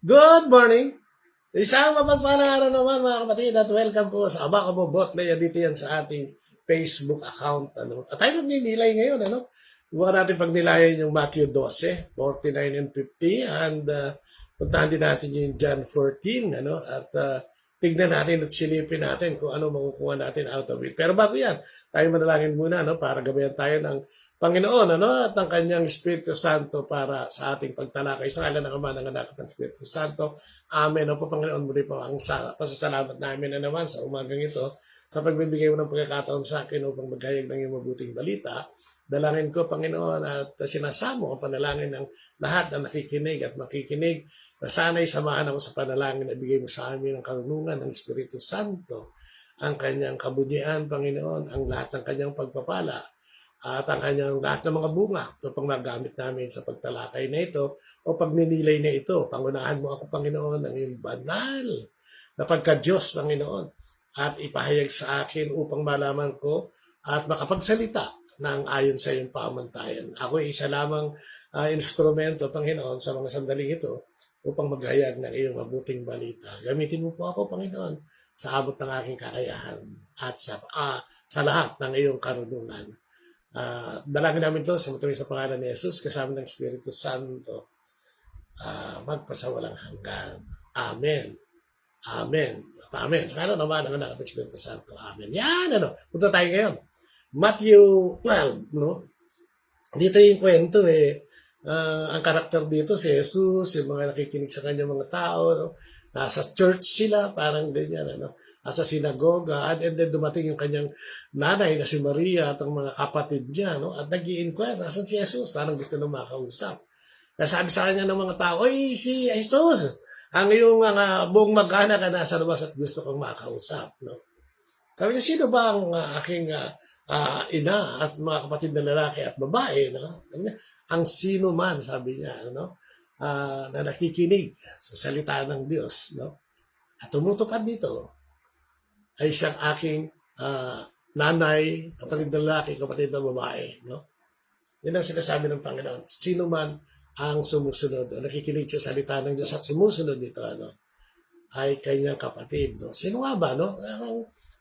Good morning! Isang mapagpalang araw naman mga kapatid at welcome po sa Abacabo Botley. Dito yan sa ating Facebook account. At tayo magninilay ngayon. Huwag natin pagnilayan yung Matthew 12, 49 and 50. And puntahan din natin yung John 14. At tignan natin at silipin natin kung ano makukuha natin out of it. Pero bago yan, tayo manalangin muna para gabayan tayo ng Panginoon at ang kanyang Espiritu Santo para sa ating pagtalakay. Sa ngalan ng Ama, ng Anak at ng Espiritu Santo. Amen. O po, Panginoon, muli po ang pasasalamat namin na naman sa umagang ito sa pagbibigay mo ng pagkakataon sa akin upang maghayag ng iyong mabuting balita. Dalangin ko, Panginoon, at sinasamo ang panalangin ng lahat na nakikinig at makikinig na sana'y samahan ako sa panalangin na bigay mo sa amin ang karunungan ng Espiritu Santo, ang kanyang kabutihan, Panginoon, ang lahat ng kanyang pagpapala, at ang kanyang lahat ng mga bunga upang magamit namin sa pagtalakay na ito o pagninilay na ito. Pangunahan mo ako, Panginoon, ng iyong banal na pagka-Diyos, Panginoon, at ipahayag sa akin upang malaman ko at makapagsalita ng ayon sa iyong pamantayan. Ako ay isa lamang instrumento, Panginoon, sa mga sandaling ito upang maghayag ng iyong mabuting balita. Gamitin mo po ako, Panginoon, sa abot ng aking kakayahan at sa lahat ng iyong karunungan. Dalangin namin ito sa matuloy sa pangalan ni Jesus kasama ng Espiritu Santo magpasawalang hanggan. Amen. Amen. Amen. Sa kanan naman ang Anak at Espiritu Santo. Amen. Yan, punta tayo ngayon. Matthew 12, Dito yung kwento ang karakter dito si Jesus, yung mga nakikinig sa kanya mga tao, nasa church sila, parang ganyan, nasa sinagoga, and then dumating yung kanyang nanay na si Maria at ang mga kapatid niya, at nag-i-inquire, nasan si Jesus? Parang gusto na makausap. Kaya sabi sa kanya ng mga tao, oy, si Jesus, ang iyong mga buong mag-anak ka nasa labas at gusto kang makausap. Sabi niya, sino ba ang aking ina at mga kapatid na lalaki at babae? Ang sino man, sabi niya, na nakikinig sa salita ng Diyos, at tumutupad dito, ay siyang aking nanay, kapatid na lalaki, kapatid na babae. Yan ang sinasabi ng Panginoon. Sino man ang sumusunod o nakikinig sa salita ng Diyos at sumusunod dito, ay kanyang kapatid. Sino nga ba?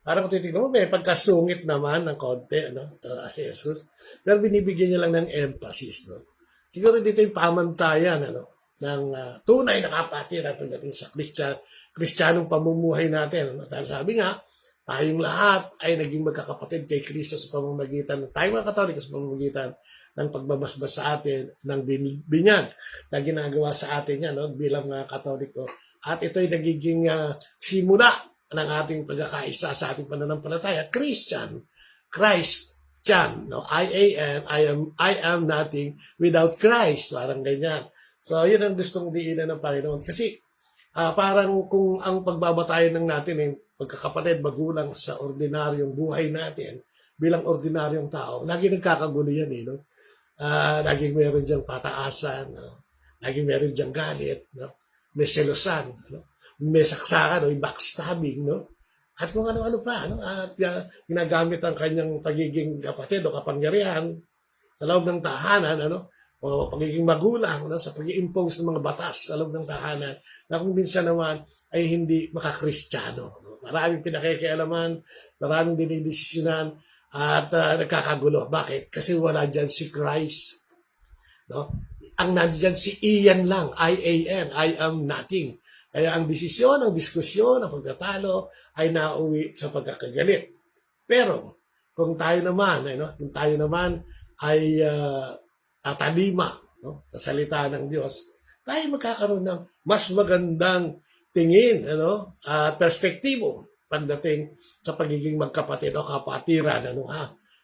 Parang kung titignan mo, may pagkasungit naman ng konti sa si Jesus. Pero binibigyan niya lang ng emphasis. Siguro dito yung pamantayan ng tunay na kapatiran pagdating sa Kristiyanong pamumuhay natin. Dahil sabi nga, tayong lahat ay naging magkakapatid kay Kristo sa pamamagitan, tayong mga Katoliko sa pamamagitan ng pagbabasbas sa atin ng binyag na ginagawa sa atin yan bilang mga Katoliko. At ito ay nagiging simula ng ating pagkakaisa sa ating pananampalataya. Christian, I am nothing without Christ. Parang ganyan. So, yun ang gustong diinan ng Panginoon. Kasi, parang kung ang pagbabatayan ng natin ay pagkakapatid, magulang sa ordinaryong buhay natin, bilang ordinaryong tao, lagi nagkakagulo yan laging meron diyang pataasan, laging meron diyang galit, may selosan, may saksakan, may backstabbing, at kung ano-ano pa, at ginagamit ang kanyang pagiging kapatid o kapangyarihan sa loob ng tahanan, o pagiging magulang sa pag-i-impose ng mga batas sa loob ng tahanan na kung minsan naman ay hindi makakristyano. Maraming pinakikialaman, maraming dinidesisyonan at nagkakagulo. Bakit? Kasi wala dyan si Christ. Ang nandyan si Ian lang, I-A-N, I am nothing. Kaya ang desisyon, ang diskusyon, ang pagtatalo ay nauwi sa pagkakagalit. Pero kung tayo naman ay tatalima sa salita ng Diyos, tayo magkakaroon ng mas magandang tingin at perspektibo pagdating sa pagiging magkapatid o kapatiran.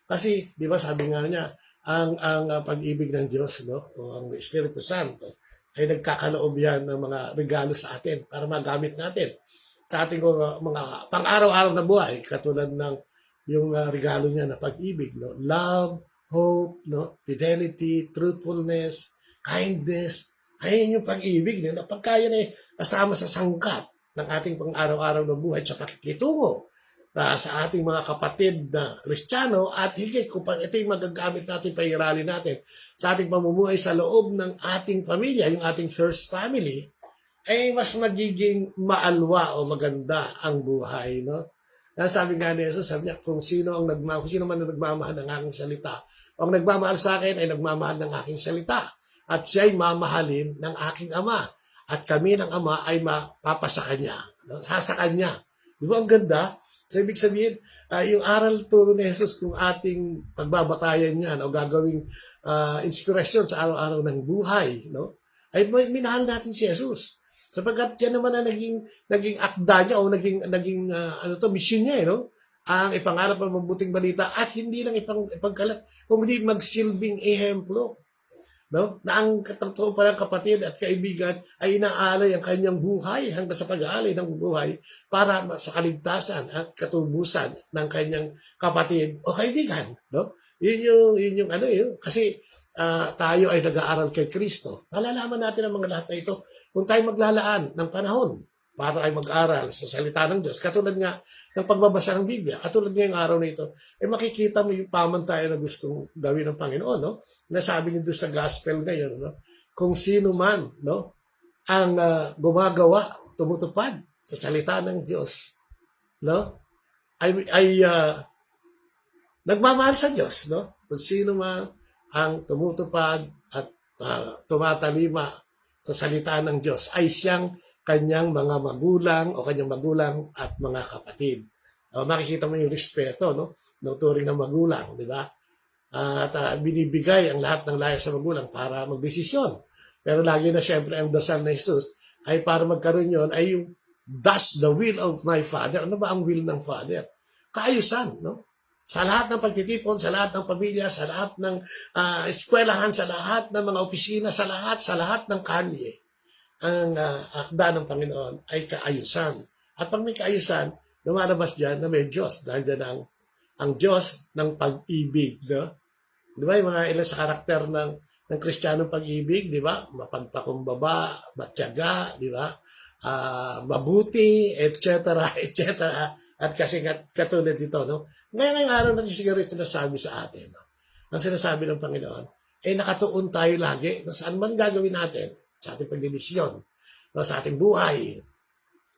Kasi, di ba sabi nga niya, ang pag-ibig ng Diyos o ang Espiritu Santo ay nagkakaloob yan ng mga regalo sa atin para magamit natin sa ating mga pang-araw-araw na buhay, katulad ng yung regalo niya na pag-ibig, love, hope, fidelity, truthfulness, kindness. Ayun yung pag-ibig na pagkaya na kasama sa sangkap ng ating pang-araw-araw na buhay sa pakikitungo sa ating mga kapatid na Kristiyano at higit kung ito yung magagamit natin, pairali natin sa ating pamumuhay sa loob ng ating pamilya, yung ating first family, ay mas magiging maalwa o maganda ang buhay, no? Kaya sabi nga ni Jesus, sabi niya, kung sino man ang nagmamahal ng aking salita, o ang nagmamahal sa akin ay nagmamahal ng aking salita, at siya'y mamahalin ng aking Ama, at kami ng Ama ay mapapasa kanya, no? Sa kanya. Di ba ang ganda? So, ibig sabihin, yung aral turo ni Jesus kung ating pagbabatayan yan o gagawing inspirasyon sa araw-araw ng buhay, no? Ay minahal natin si Jesus. Sapagkat yan naman ang naging akda niya o naging mission niya, no? Ang ipangarap ang mabuting balita at hindi lang ipagkalat, kundi magsilbing ehemplo, no? Na ang totoo palang kapatid at kaibigan ay inaalay ang kanyang buhay hanggang sa pag-aalay ng buhay para sa kaligtasan at katubusan ng kanyang kapatid o kaibigan, no? Yun yung kasi tayo ay nag-aaral kay Kristo. Malalaman natin ang mga lahat na ito kung tayo maglalaan ng panahon para ay mag-aral sa salita ng Diyos. Katulad nga ng pagbabasa ng Biblia, katulad ngayong araw na ito, makikita mo yung pamantayan na gustong gawin ng Panginoon, no? Nasabi niyo doon sa gospel ngayon, no? Kung sino man, no, ang gumagawa, tumutupad sa salita ng Diyos, no, ay nagmamahal sa Diyos, no? Kung sino man ang tumutupad at tumatalima sa salita ng Diyos ay siyang kanyang mga magulang o kanyang magulang at mga kapatid. Makikita mo yung respeto, no? Ng turing ng magulang, di ba? At binibigay ang lahat ng laya sa magulang para magdesisyon. Pero lagi na siyempre ang dasal na Jesus ay para magkaroon yon ay yung that's the will of my Father. Ano ba ang will ng Father? Kaayusan, no? Sa lahat ng pagtitipon, sa lahat ng pamilya, sa lahat ng eskwelahan, sa lahat ng mga opisina, sa lahat ng kalye, ang akda ng Panginoon ay kaayusan. At pag may kaayusan, lumalabas dyan na may Diyos. Dahil dyan ang Diyos ng pag-ibig. No? Di ba yung mga ilan sa karakter ng Kristiyanong pag-ibig, di ba? Mapagpakumbaba, matyaga, di ba? Mabuti, etc., etc., at kasi katulad dito, no? Ngayong araw natin siguro yung sinasabi sa atin, no? Ang sinasabi ng Panginoon, nakatuon tayo lagi no? Saan man gagawin natin, sa ating pagdidesisyon, no? Sa ating buhay,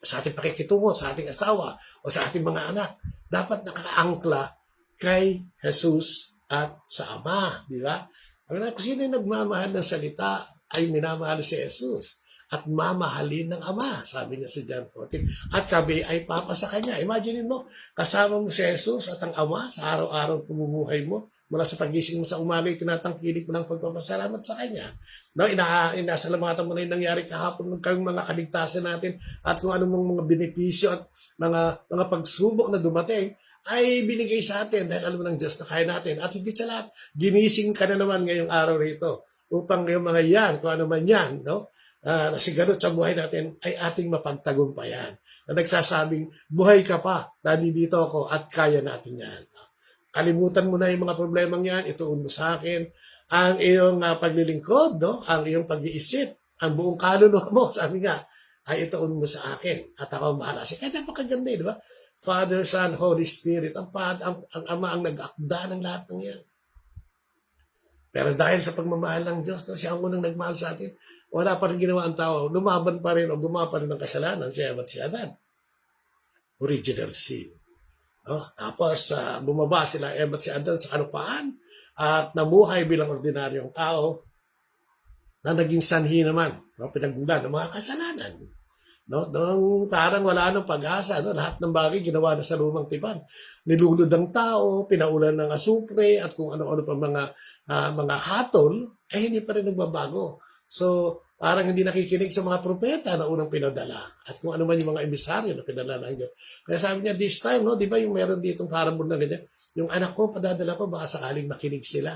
sa ating pakikitungo, sa ating asawa, o sa ating mga anak, dapat nakaangkla kay Jesus at sa Ama, di ba? Kung sino yung nagmamahal ng salita, ay minamahal si Jesus at mamahalin ng Ama, sabi niya sa John 14. At kami ay papasa kanya. Imagine mo, kasama mo si Jesus at ang Ama sa araw-araw pumumuhay mo, mula sa pagising mo sa umaga, tinatangkilik mo ng pagpapasalamat sa Kanya. No, inasalamatan mo na yung nangyari kahapon ng mga kaligtasan natin at kung anong mga benepisyo at mga pagsubok na dumating ay binigay sa atin dahil alam mo ng Diyos na kaya natin. At higit sa lahat, ginising ka na naman ngayong araw rito upang yung mga yan, kung ano man yan, no? Nasigarot sa buhay natin ay ating mapagtagumpayan. Na nagsasabing, buhay ka pa, nandito ako at kaya natin yan. Kalimutan mo na yung mga problemang yan, ituon mo sa akin ang iyong paglilingkod, no? Ang iyong pag-iisip, ang buong kaluluwa mo, sabi nga, ay ituon mo sa akin at ako ang bahala. Kaya napakaganda, di ba? Father, Son, Holy Spirit, ang Ama ang nag-akda ng lahat ng yan. Pero dahil sa pagmamahal ng Diyos, no, siya ang unang nagmahal sa atin, wala pa rin ginawa ang tao, lumaban pa rin o gumawa pa rin ng kasalanan, si Eva at si Adan. Original sin. No? Tapos bumaba sila Eva at si Adan sa kalupaan at namuhay bilang ordinaryong tao na naging sanhi naman, no? Pinagmulan ng mga kasalanan. No? Nung parang wala nang pag-asa, no? Lahat ng bagay ginawa na sa lumang tipan. Nilulod ang tao, pinaulan ng asupre at kung ano-ano pa mga hatol, hindi pa rin nagbabago. So, parang hindi nakikinig sa mga propeta na unang pinadala at kung ano man yung mga emisaryo na pinadala ng Diyos. Kaya sabi niya, this time, no, di ba yung meron ditong parable na ganyan, yung anak ko, padadala ko, baka sakaling makinig sila.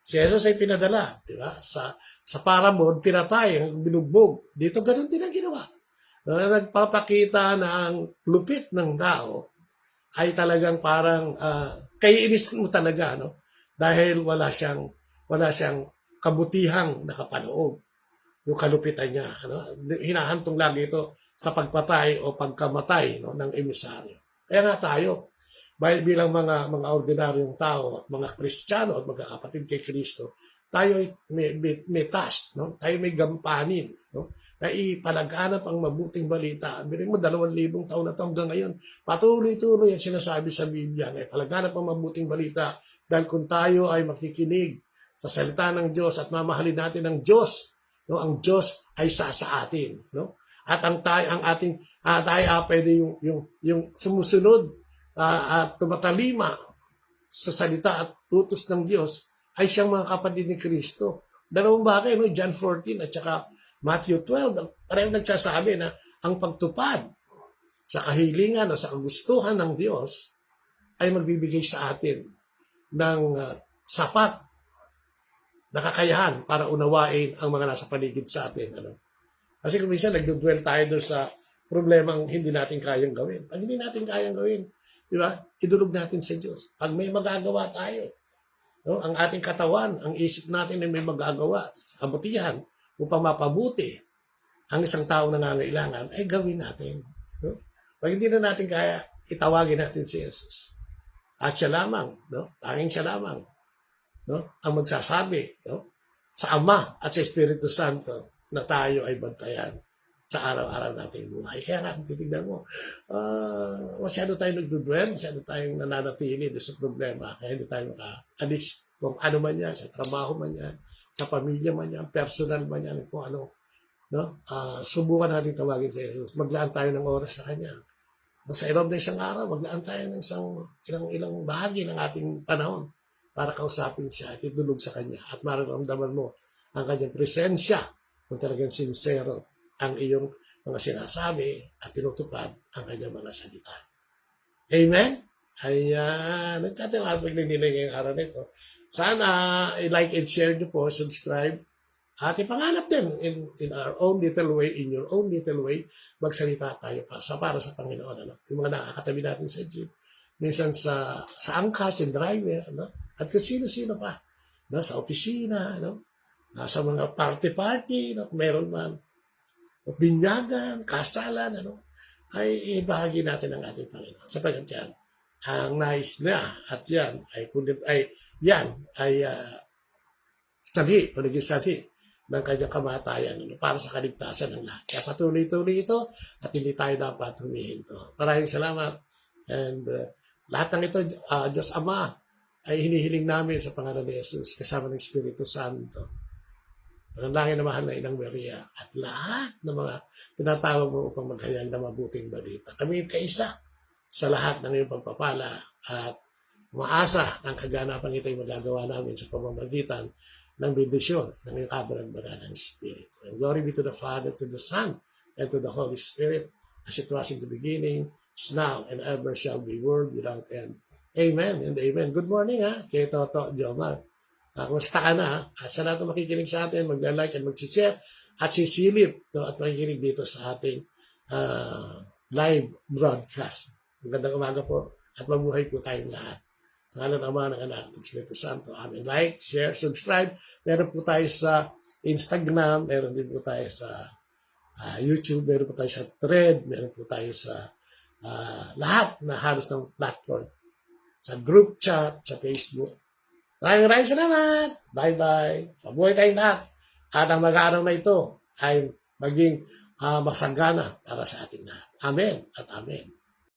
Si Jesus ay pinadala, di ba? Sa parable, pinatay, binugbog. Dito ganun din ang ginawa. Nagpapakita na ang lupit ng tao ay talagang parang kaiinis mo talaga, no? Dahil wala siyang kabutihang nakapaloob yung kalupitan niya. Ano? Hinahantong lagi ito sa pagpatay o pagkamatay, no, ng emisaryo. Kaya nga tayo, bilang mga ordinaryong tao at mga Kristiyano at magkakapatid kay Kristo, tayo may task, no? Tayo may gampanin, no? na ipalaganap ang mabuting balita. Birin mo, 2,000 taon na ito hanggang ngayon. Patuloy-tuloy ang sinasabi sa Biblia na ipalaganap ang mabuting balita dahil kung tayo ay makikinig sa salita ng Diyos at mamahalin natin ang Diyos, no, ang Diyos ay sa atin, no? At ang ating pwede yung sumusunod at tumatalima sa salita at utos ng Diyos ay siyang mga kapatid ni Kristo. Dalawang bagay, no? John 14 at saka Matthew 12, parang nagsasabi na ang pagtupad sa kahilingan o sa kagustuhan ng Diyos ay magbibigay sa atin ng sapat na kakayahan para unawain ang mga nasa paligid sa atin. Ano? Kasi kung minsan nagdudwell tayo doon sa problemang hindi natin kayang gawin. Pag hindi natin kayang gawin, di ba? Idulog natin sa Diyos. Pag may magagawa tayo, no? Ang ating katawan, ang isip natin ay may magagawa, kabutihan, upang mapabuti ang isang taong nangangailangan, ay gawin natin. No? Pag hindi na natin kaya, itawagin natin si Jesus. At siya lamang, no? Tanging siya lamang, no? Ang magsasabi, no? Sa Ama at sa Espiritu Santo na tayo ay bantayan sa araw-araw nating buhay. Kaya nga, titignan mo, masyado tayong nagdudwell, masyado tayong nananatili doon sa problema, kaya hindi tayo maka-alis kung ano man yan, sa trabaho man yan, sa pamilya man yan, personal man yan, kung ano. No? Subukan natin tawagin sa Jesus. Maglaan tayo ng oras sa Kanya. Sa ilog ng isang araw, maglaan tayo ng ilang bahagi ng ating panahon para kausapin siya at idulog sa Kanya. At mararamdaman mo ang Kanyang presensya kung talagang sincero ang iyong mga sinasabi at tinutupad ang Kanyang mga salita. Amen? Ayan. Nagkataon pagninilig ngayong araw nito. Sana i-like and share nyo po, subscribe, at ipanganap din in our own little way, in your own little way, magsalita tayo para sa Panginoon. Ano? Yung mga nakakatabi natin sa jeep, minsan sa angkas, yung driver, ano? At kung sino-sino pa, no? Sa opisina, no? Sa mga party-party, no? Meron man, binyagan, kasalan, ano? Ay ibahagi natin ang ating Panginoon. Sapagkat yan, ang nais na at yan ay sabi o naging sabi ng kanyang kamatayan para sa kaligtasan ng lahat. Kaya patuloy-tuloy ito at hindi tayo dapat humihinto. Maraming salamat. And lahat ng ito, Diyos Ama, ay hinihiling namin sa pangalan ni Jesus kasama ng Espiritu Santo. Panalangin na mahal na Inang Maria at lahat ng mga tinatawag mo upang maghayag na mabuting balita. Kami kaisa sa lahat ng iyong pagpapala at umaasa ang kaganapan ito ay magagawa namin sa pamamagitan ng bendisyon ng iyong kabarag-bagal ng Espiritu. And glory be to the Father, to the Son, and to the Holy Spirit, as it was in the beginning, is now, and ever shall be, world without end. Amen and amen. Good morning kay Toto Jomar. Kumusta ka na? At sa lahat ng makikinig sa atin, mag-like and mag-share at sisilip at makikinig dito sa ating live broadcast. Magandang umaga po at mabuhay po tayong lahat. Sa ngalan ng Ama, ng Anak, ng Espiritu Santo. Amen. Like, share, subscribe. Meron po tayo sa Instagram, meron din po tayo sa YouTube, meron po tayo sa Thread, meron po tayo sa lahat na halos ng platform. Sa group chat, sa Facebook. Maraming salamat. Bye-bye. Mabuhay tayong lahat. At ang mag-aaraw na ito ay maging masagana para sa ating lahat. Amen at amen.